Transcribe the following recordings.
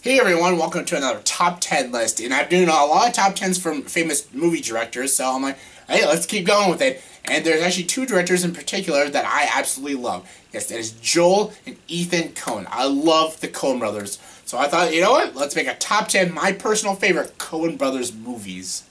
Hey everyone, welcome to another top 10 list, and I'm doing a lot of top 10s from famous movie directors, so I'm like, hey, let's keep going with it. And there's actually two directors in particular that I absolutely love. Yes, that is Joel and Ethan Coen. I love the Coen Brothers. So I thought, you know what, let's make a top 10 my personal favorite Coen Brothers movies.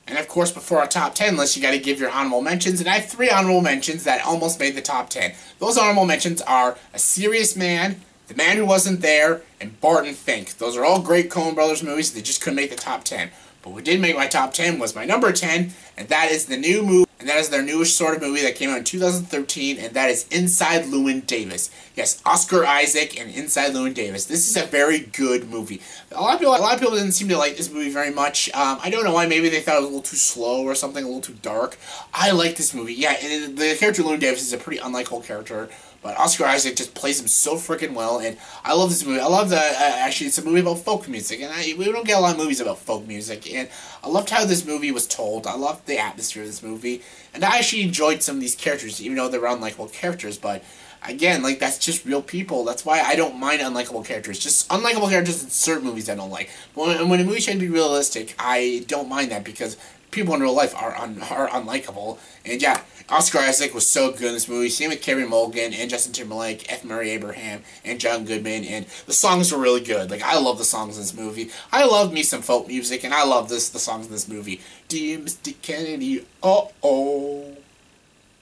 And of course, before our top 10 list, you gotta give your honorable mentions, and I have 3 honorable mentions that almost made the top 10. Those honorable mentions are A Serious Man, The Man Who Wasn't There, and Barton Fink. Those are all great Coen Brothers movies. They just couldn't make the top 10. But what did make my top 10 was my number 10, and that is the new movie, and that is their newest sort of movie that came out in 2013, and that is Inside Llewyn Davis. Yes, Oscar Isaac and Inside Llewyn Davis. This is a very good movie. A lot of people didn't seem to like this movie very much. I don't know why. Maybe they thought it was a little too slow or something, a little too dark. I like this movie. Yeah, and the character Llewyn Davis is a pretty unlikable character. But Oscar Isaac just plays him so freaking well, and I love this movie. I love actually, it's a movie about folk music, and we don't get a lot of movies about folk music, and I loved how this movie was told. I loved the atmosphere of this movie, and I actually enjoyed some of these characters, even though they're unlikable characters, but again, like, that's just real people. That's why I don't mind unlikable characters. Just unlikable characters in certain movies I don't like. But when a movie tries to be realistic, I don't mind that, because people in real life are unlikable. And yeah, Oscar Isaac was so good in this movie. Same with Carey Mulligan and Justin Timberlake, F. Murray Abraham, and John Goodman. And the songs were really good. Like, I love the songs in this movie. I love me some folk music, and I love the songs in this movie. Dear Mr. Kennedy, uh-oh.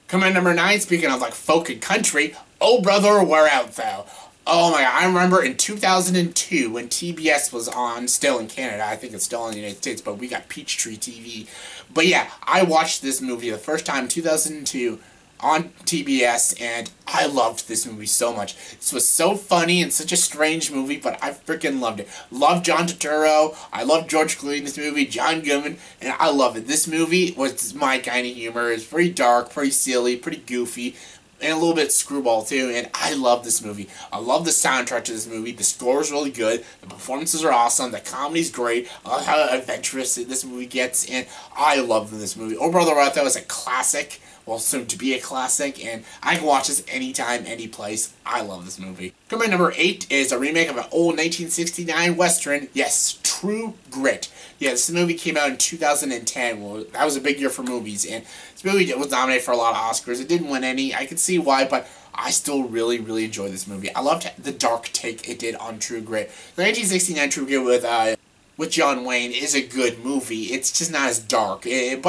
Coming at number 9, speaking of like folk and country, Oh Brother, Where Art Thou? Oh my god, I remember in 2002 when TBS was on, still in Canada, I think it's still in the United States, but we got Peachtree TV. But yeah, I watched this movie the first time in 2002 on TBS, and I loved this movie so much. This was so funny and such a strange movie, but I freaking loved it. Loved John Turturro, I loved George Clooney in this movie, John Goodman, and I love it. This movie was my kind of humor. It's pretty dark, pretty silly, pretty goofy, and a little bit screwball too, and I love this movie. I love the soundtrack to this movie. The score is really good. The performances are awesome. The comedy's great. I love how adventurous this movie gets, and I love this movie. Oh Brother, Where Art Thou is a classic, well, soon to be a classic, and I can watch this anytime, any place. I love this movie. Coming at number 8 is a remake of an old 1969 Western. Yes, True Grit. Yeah, this movie came out in 2010. Well, that was a big year for movies, and this movie was nominated for a lot of Oscars. It didn't win any. I can see why, but I still really, really enjoyed this movie. I loved the dark take it did on True Grit. The 1969 True Grit with John Wayne is a good movie. It's just not as dark. But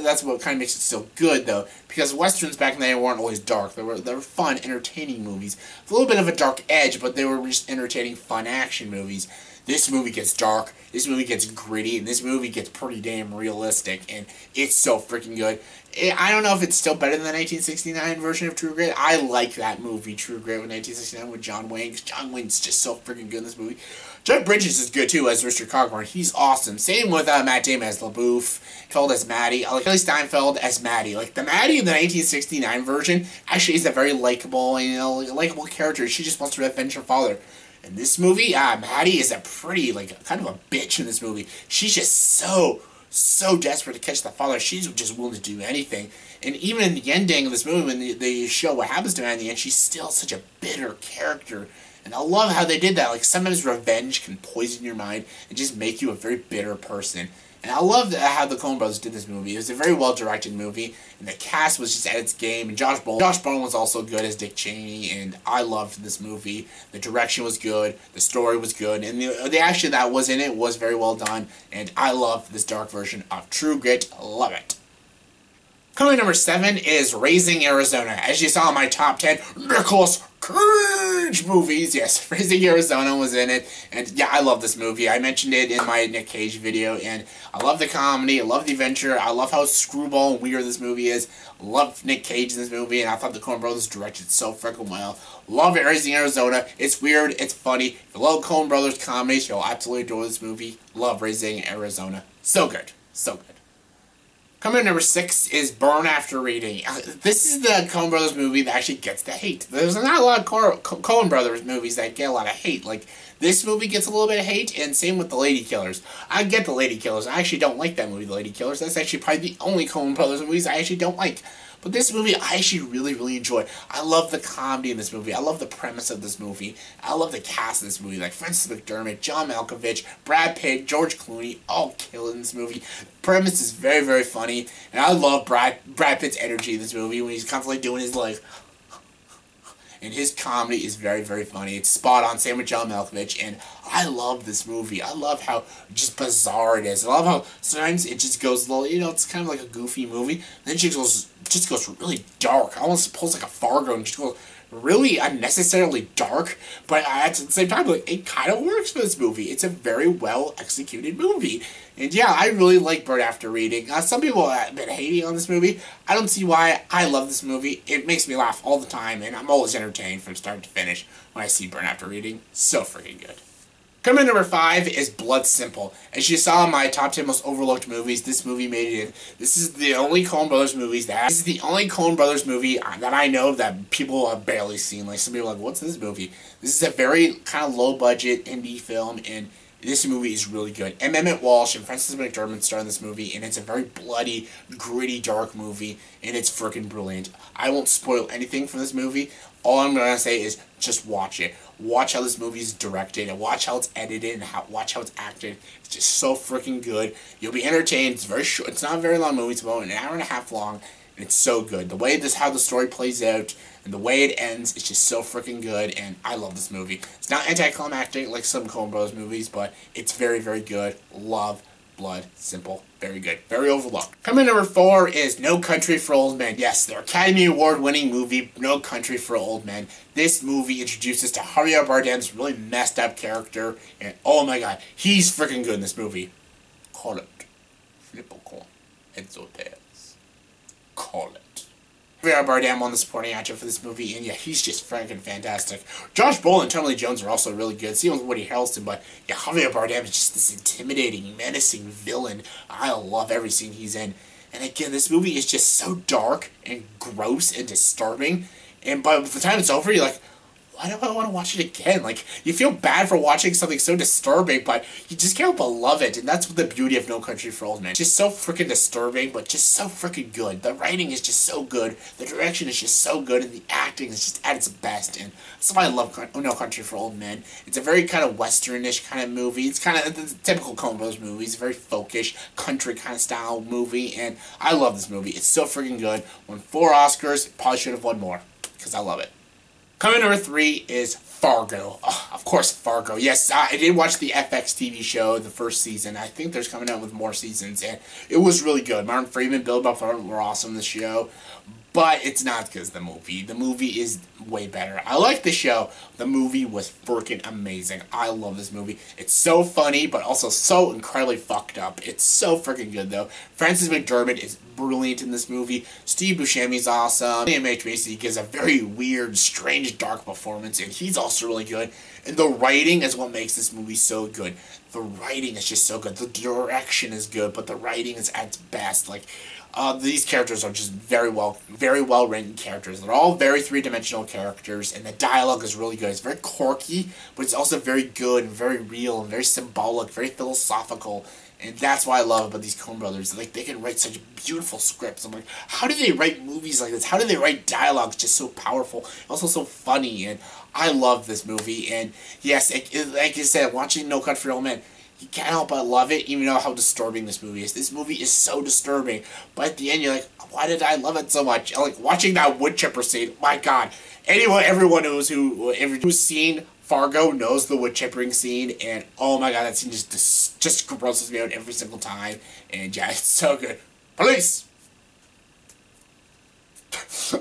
that's what kind of makes it still good, though. Because Westerns back then weren't always dark. They were fun, entertaining movies. With a little bit of a dark edge, but they were just entertaining, fun action movies. This movie gets dark, this movie gets gritty, and this movie gets pretty damn realistic, and it's so freaking good. I don't know if it's still better than the 1969 version of True Grit. I like that movie, True Grit, with 1969 with John Wayne, because John Wayne's just so freaking good in this movie. Jeff Bridges is good, too, as Richard Cogburn. He's awesome. Same with Matt Damon as LaBouffe, Feld as Maddie, like Haley Steinfeld as Maddie. Like, the Maddie in the 1969 version actually is a very likable, likable character. She just wants to revenge her father. In this movie, Maddie is a pretty, kind of a bitch in this movie. She's just so desperate to catch the father. She's just willing to do anything. And even in the ending of this movie, when they show what happens to her in the end, she's still such a bitter character. And I love how they did that. Like, sometimes revenge can poison your mind and just make you a very bitter person. And I love how the Coen Brothers did this movie. It was a very well-directed movie, and the cast was just at its game. And Josh Brolin was also good as Dick Cheney, and I loved this movie. The direction was good, the story was good, and the action that was in it was very well done. And I love this dark version of True Grit. Love it. Coming number 7 is Raising Arizona. As you saw in my top 10, Nicolas Cage movies. Yes, Raising Arizona was in it. And yeah, I love this movie. I mentioned it in my Nick Cage video. And I love the comedy. I love the adventure. I love how screwball and weird this movie is. I love Nick Cage in this movie. And I thought the Coen Brothers directed so freaking well. Love Raising Arizona. It's weird. It's funny. If you love Coen Brothers comedies, you'll absolutely adore this movie. Love Raising Arizona. So good. So good. Coming at number 6 is Burn After Reading. This is the Coen Brothers movie that actually gets the hate. There's not a lot of Coen Brothers movies that get a lot of hate. Like, This movie gets a little bit of hate, and same with The Lady Killers. I get The Lady Killers. I actually don't like that movie, The Lady Killers. That's actually probably the only Coen Brothers movies I actually don't like. But this movie, I actually really, really enjoy. I love the comedy in this movie. I love the premise of this movie. I love the cast of this movie, like Frances McDermott, John Malkovich, Brad Pitt, George Clooney, all killing this movie. The premise is very, very funny, and I love Brad Pitt's energy in this movie when he's constantly doing his, like, and his comedy is very, very funny. It's spot on, same with John Malkovich, and I love this movie. I love how just bizarre it is. I love how sometimes it just goes a little, it's kind of like a goofy movie, then it just goes really dark. Almost pulls like a Fargo and just goes really unnecessarily dark, but at the same time, like, it kind of works for this movie. It's a very well executed movie. And yeah, I really like Burn After Reading. Some people have been hating on this movie. I don't see why. I love this movie. It makes me laugh all the time, and I'm always entertained from start to finish when I see Burn After Reading. So freaking good. Coming in number 5 is Blood Simple. As you saw in my top 10 most overlooked movies, this movie made it in. This is the only Coen Brothers movie that I know that people have barely seen. Like, some people are like, what's this movie? This is a very kind of low budget indie film, and this movie is really good. And Emmett Walsh and Frances McDermott star in this movie, and it's a very bloody, gritty, dark movie, and it's freaking brilliant. I won't spoil anything from this movie. All I'm going to say is just watch it. Watch how this movie is directed, and watch how it's edited, and watch how it's acted. It's just so freaking good. You'll be entertained. It's very short. It's not a very long movie. It's about an hour and a half long, and it's so good. The way how the story plays out, and the way it ends, it's just so freaking good, and I love this movie. It's not anticlimactic like some Coen Brothers movies, but it's very, very good. Love Blood Simple. Very good. Very overlooked. Coming number 4 is No Country for Old Men. Yes, the Academy Award winning movie, No Country for Old Men. This movie introduces to Javier Bardem's really messed up character, and oh my god, he's freaking good in this movie. Call it. Flippo con exotes. Call it. Javier Bardem won the supporting actor for this movie, and yeah, he's just freaking fantastic. Josh Brolin and Tommy Lee Jones are also really good. Same with Woody Harrelson, but yeah, Javier Bardem is just this intimidating, menacing villain. I love every scene he's in. And again, this movie is just so dark and gross and disturbing. And by the time it's over, you're like, why do I want to watch it again? Like, you feel bad for watching something so disturbing, but you just can't help but love it. And that's the beauty of No Country for Old Men. It's just so freaking disturbing, but just so freaking good. The writing is just so good. The direction is just so good, and the acting is just at its best. And that's why I love No Country for Old Men. It's a very kind of westernish kind of movie. It's kind of the typical Coen Brothers movie. It's a very folkish, country kind of style movie, and I love this movie. It's so freaking good. Won 4 Oscars. Probably should have won more, because I love it. Coming number 3 is Fargo. Oh, of course, Fargo. Yes, I did watch the FX TV show, the first season. I think there's coming out with more seasons, and it was really good. Martin Freeman, Bill Bob Thornton were awesome in the show, but it's not because of the movie. The movie is way better. I like the show. The movie was freaking amazing. I love this movie. It's so funny, but also so incredibly fucked up. It's so freaking good, though. Frances McDermott is brilliant in this movie. Steve Buscemi's awesome. William H. Macy gives a very weird, strange, dark performance, and he's also really good. And the writing is what makes this movie so good. The writing is just so good. The direction is good, but the writing is at its best. Like, these characters are just very well written characters. They're all very three-dimensional characters, and the dialogue is really good. It's very quirky, but it's also very good and very real and very symbolic, very philosophical. And that's why I love about these Coen Brothers. Like, they can write such beautiful scripts. I'm like, how do they write movies like this? How do they write dialogues just so powerful, also so funny? And I love this movie. And yes, like I said, watching No Country for Old Men, you can't help but love it, even though how disturbing this movie is. This movie is so disturbing, but at the end you're like, why did I love it so much? Like, watching that wood chipper scene, my god. Everyone who's seen Fargo knows the wood chippering scene, and oh my god, that scene just grosses me out every single time. And yeah, it's so good. Police!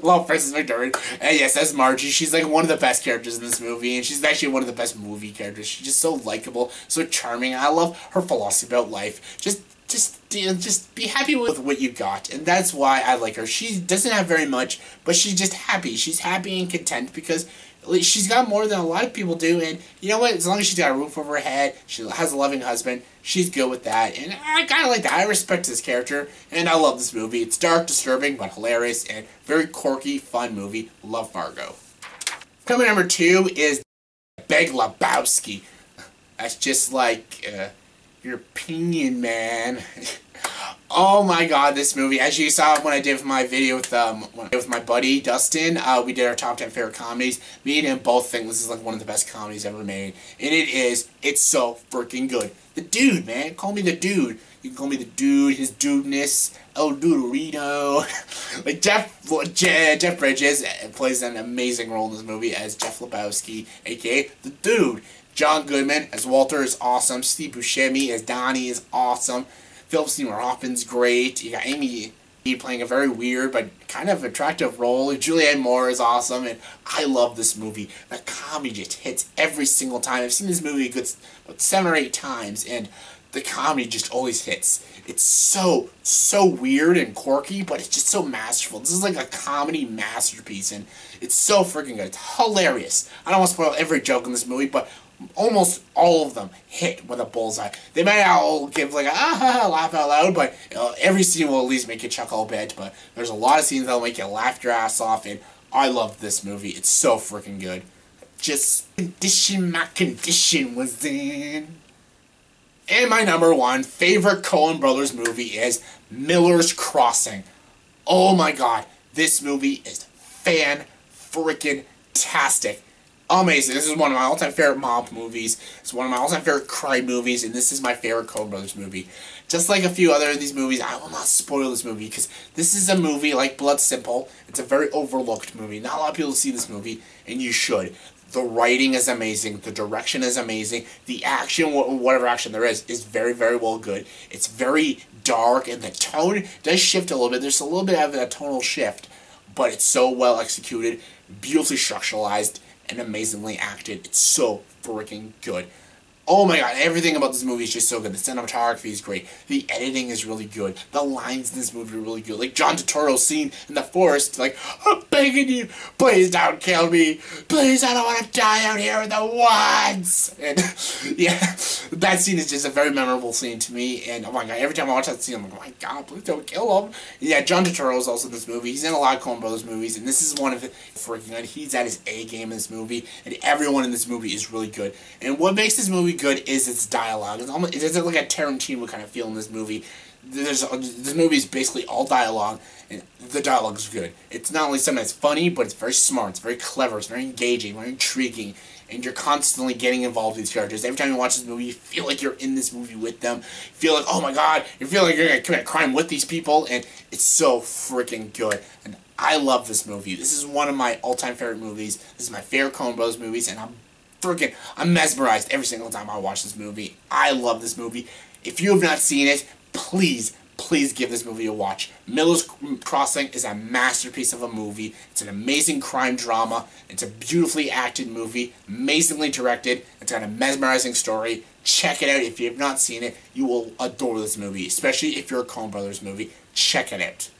Love Frances McDermott. And yes, that's Margie. She's like one of the best characters in this movie, and she's actually one of the best movie characters. She's just so likable, so charming. I love her philosophy about life. Just be happy with what you got, and that's why I like her. She doesn't have very much, but she's just happy. She's happy and content because she's got more than a lot of people do, and you know what? As long as she's got a roof over her head, she has a loving husband, she's good with that, and I kind of like that. I respect this character, and I love this movie. It's dark, disturbing, but hilarious, and very quirky, fun movie. Love Fargo. Coming number 2 is Big Lebowski. That's just like your opinion, man. Oh my god, this movie. As you saw when I did my video with my buddy Dustin, we did our top 10 favorite comedies. Me and him both think this is like one of the best comedies ever made. And it is. It's so freaking good. The Dude, man. Call me the Dude. You can call me the Dude, his dudeness, El Dudorito. Like Jeff Bridges plays an amazing role in this movie as Jeff Lebowski, aka the Dude. John Goodman as Walter is awesome. Steve Buscemi as Donnie is awesome. Philip Seymour Hoffman's great. You got Amy playing a very weird but kind of attractive role. Julianne Moore is awesome, and I love this movie. The comedy just hits every single time. I've seen this movie a good about 7 or 8 times, and the comedy just always hits. It's so weird and quirky, but it's just so masterful. This is like a comedy masterpiece, and it's so freaking good. It's hilarious. I don't want to spoil every joke in this movie, but almost all of them hit with a bullseye. They might not all give like a laugh out loud, but every scene will at least make you chuckle a bit. But there's a lot of scenes that'll make you laugh your ass off, and I love this movie. It's so freaking good. Just condition my condition was in. And my number 1 favorite Coen Brothers movie is Miller's Crossing. Oh my god, this movie is fan-freaking-tastic. Amazing. This is one of my all-time favorite mob movies. It's one of my all-time favorite crime movies, and this is my favorite Coen Brothers movie. Just like a few other of these movies, I will not spoil this movie, because this is a movie like Blood Simple. It's a very overlooked movie. Not a lot of people see this movie, and you should. The writing is amazing. The direction is amazing. The action, whatever action there is very, very well good. It's very dark, and the tone does shift a little bit. There's a little bit of a tonal shift, but it's so well executed, beautifully structuralized, and amazingly acted. It's so freaking good. Oh my god, everything about this movie is just so good. The cinematography is great. The editing is really good. The lines in this movie are really good. Like John Turturro's scene in the forest, like, I'm begging you, please don't kill me. Please, I don't want to die out here in the woods. And yeah, that scene is just a very memorable scene to me. And oh my god, every time I watch that scene, I'm like, oh my god, please don't kill him. Yeah, John Turturro is also in this movie. He's in a lot of Coen Brothers movies, and this is one of the freaking good. He's at his A game in this movie, and everyone in this movie is really good. And what makes this movie good is its dialogue. It's like a Tarantino kind of feel in this movie. This movie is basically all dialogue, and the dialogue is good. It's not only something that's funny, but it's very smart, it's very clever, it's very engaging, very intriguing, and you're constantly getting involved with these characters. Every time you watch this movie, you feel like you're in this movie with them. You feel like, oh my god, you feel like you're going to commit a crime with these people, and it's so freaking good. And I love this movie. This is one of my all-time favorite movies. This is my favorite Coen Brothers movies, and I'm mesmerized every single time I watch this movie. I love this movie. If you have not seen it, please give this movie a watch. Miller's Crossing is a masterpiece of a movie. It's an amazing crime drama. It's a beautifully acted movie, amazingly directed. It's got a mesmerizing story. Check it out. If you have not seen it, you will adore this movie, especially if you're a Coen Brothers movie. Check it out.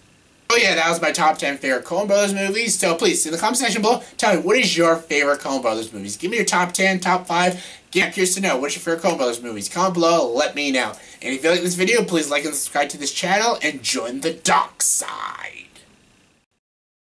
Oh yeah, that was my top 10 favorite Coen Brothers movies. So please, in the comment section below, tell me, what is your favorite Coen Brothers movies? Give me your top 10, top 5. I'm curious to know, what's your favorite Coen Brothers movies? Comment below, let me know. And if you like this video, please like and subscribe to this channel, and join the dark side.